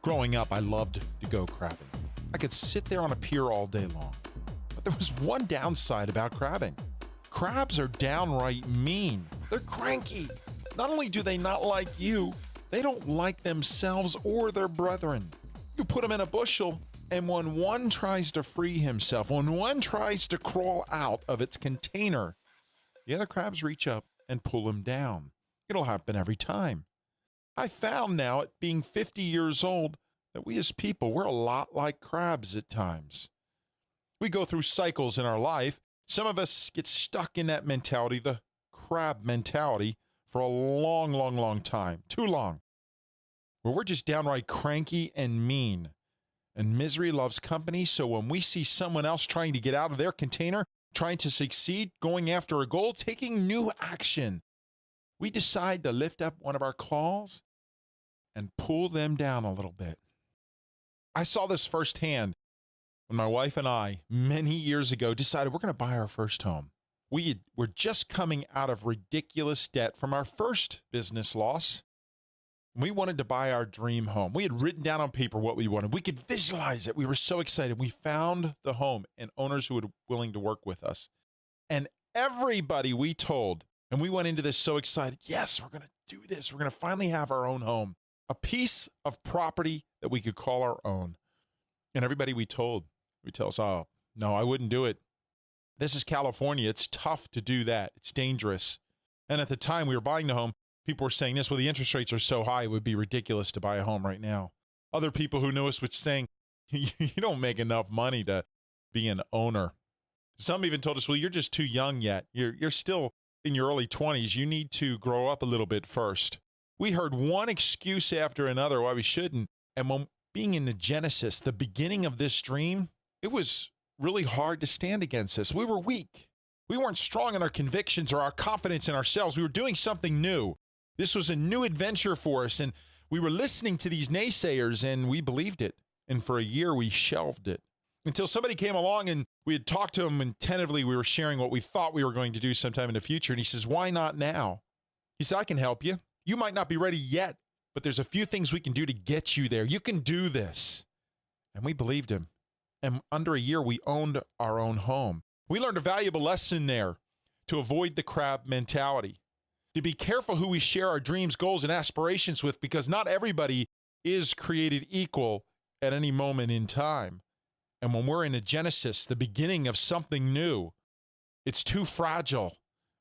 Growing up, I loved to go crabbing. I could sit there on a pier all day long. But there was one downside about crabbing. Crabs are downright mean. They're cranky. Not only do they not like you, they don't like themselves or their brethren. You put them in a bushel, and when one tries to free himself, when one tries to crawl out of its container, the other crabs reach up and pull him down. It'll happen every time. I found now, at being 50 years old, that we as people, we're a lot like crabs at times. We go through cycles in our life. Some of us get stuck in that mentality, the crab mentality, for a long time, too long, where we're just downright cranky and mean. And misery loves company, so when we see someone else trying to get out of their container, trying to succeed, going after a goal, taking new action, we decide to lift up one of our claws and pull them down a little bit. I saw this firsthand when my wife and I, many years ago, decided we're going to buy our first home. We were just coming out of ridiculous debt from our first business loss. We wanted to buy our dream home. We had written down on paper what we wanted. We could visualize it. We were so excited. We found the home and owners who were willing to work with us. And everybody we told, and we went into this so excited, yes, we're going to do this. We're going to finally have our own home, a piece of property that we could call our own. And everybody we told, we tell us, oh, no, I wouldn't do it. This is California. It's tough to do that. It's dangerous. And at the time we were buying the home, people were saying this, well, the interest rates are so high, it would be ridiculous to buy a home right now. Other people who knew us were saying, you don't make enough money to be an owner. Some even told us, well, you're just too young yet. You're still in your early 20s. You need to grow up a little bit first. We heard one excuse after another why we shouldn't. And when being in the genesis, the beginning of this dream, it was really hard to stand against this. We were weak. We weren't strong in our convictions or our confidence in ourselves. We were doing something new. This was a new adventure for us, and we were listening to these naysayers, and we believed it. And for a year, we shelved it. Until somebody came along, and we had talked to him, and tentatively we were sharing what we thought we were going to do sometime in the future. And he says, why not now? He said, I can help you. You might not be ready yet, but there's a few things we can do to get you there. You can do this. And we believed him. And under a year, we owned our own home. We learned a valuable lesson there to avoid the crab mentality, to be careful who we share our dreams, goals, and aspirations with, because not everybody is created equal at any moment in time. And when we're in a genesis, the beginning of something new, it's too fragile.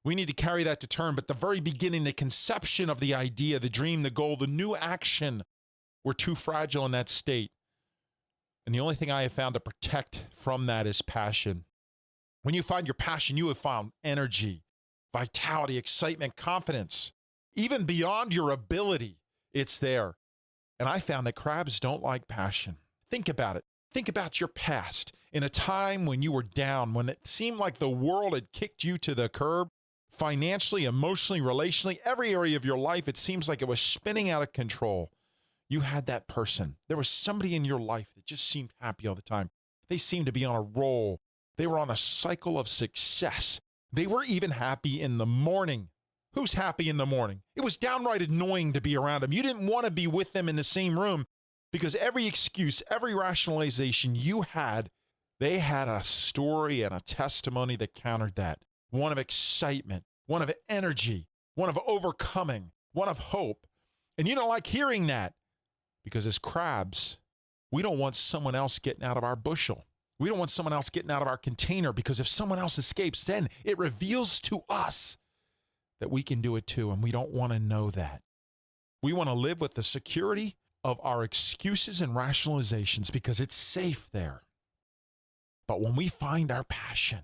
We need to carry that to term. But the very beginning, the conception of the idea, the dream, the goal, the new action, we're too fragile in that state. And the only thing I have found to protect from that is passion. When you find your passion, you have found energy, vitality, excitement, confidence. Even beyond your ability, it's there. And I found that crabs don't like passion. Think about it. Think about your past. In a time when you were down, when it seemed like the world had kicked you to the curb, financially, emotionally, relationally, every area of your life, it seems like it was spinning out of control. You had that person. There was somebody in your life that just seemed happy all the time. They seemed to be on a roll. They were on a cycle of success. They were even happy in the morning. Who's happy in the morning? It was downright annoying to be around them. You didn't want to be with them in the same room because every excuse, every rationalization you had, they had a story and a testimony that countered that. One of excitement, one of energy, one of overcoming, one of hope. And you don't like hearing that because as crabs, we don't want someone else getting out of our bushel. We don't want someone else getting out of our container, because if someone else escapes, then it reveals to us that we can do it too, and we don't want to know that. We want to live with the security of our excuses and rationalizations because it's safe there. But when we find our passion,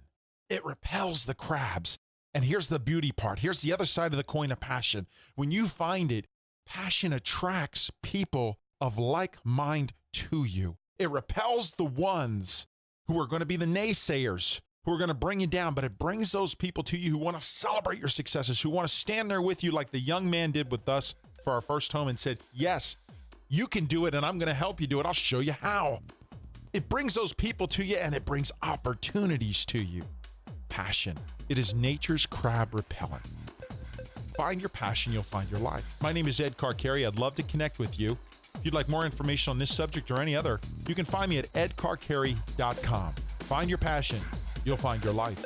it repels the crabs. And here's the beauty part. Here's the other side of the coin of passion. When you find it, passion attracts people of like mind to you. It repels the ones who are going to be the naysayers, who are going to bring you down, but it brings those people to you who want to celebrate your successes, who want to stand there with you like the young man did with us for our first home and said, yes, you can do it, and I'm going to help you do it. I'll show you how. It brings those people to you, and it brings opportunities to you. Passion. It is nature's crab repellent. Find your passion, you'll find your life. My name is Ed Carcari. I'd love to connect with you. If you'd like more information on this subject or any other, you can find me at edcarcarey.com. Find your passion. You'll find your life.